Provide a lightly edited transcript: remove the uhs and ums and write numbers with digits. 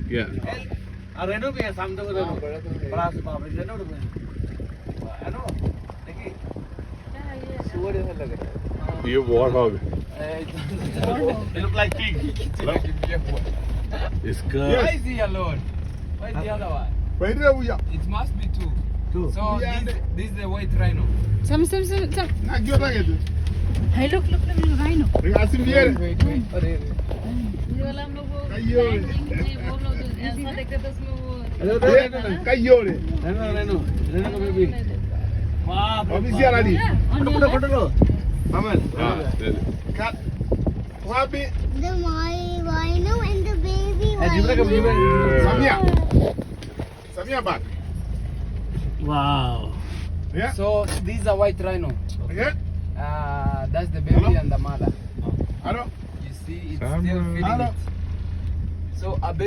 Yeah. Reno भी है सामने को रeno. बड़ा बाप रे reno भी है. Reno. देखिए. सुअर जैसा लग रहा है. You warthog. They look like pig. It's good. Why is he alone? Why is the other one? Where do we are? It must be two. Two. So this is the white rhino. Some. Not good like it. Hey, look, rhino. We got some here. Wait. ये वाला हम लोग वो कहियो रे। नहीं वो लोग ऐसा देखते थे उसमें वो Caglione. Reno को baby. वाह. Official ali. Photo low. Aman. Cut. Wapi? The rhino and the baby Zebra का rhino. Samia. Samia back. Wow. Yeah. So these are white rhino. Yeah. That's the baby and the mother. Hello. You see, it's Sama. still feeding Hello. it. So a baby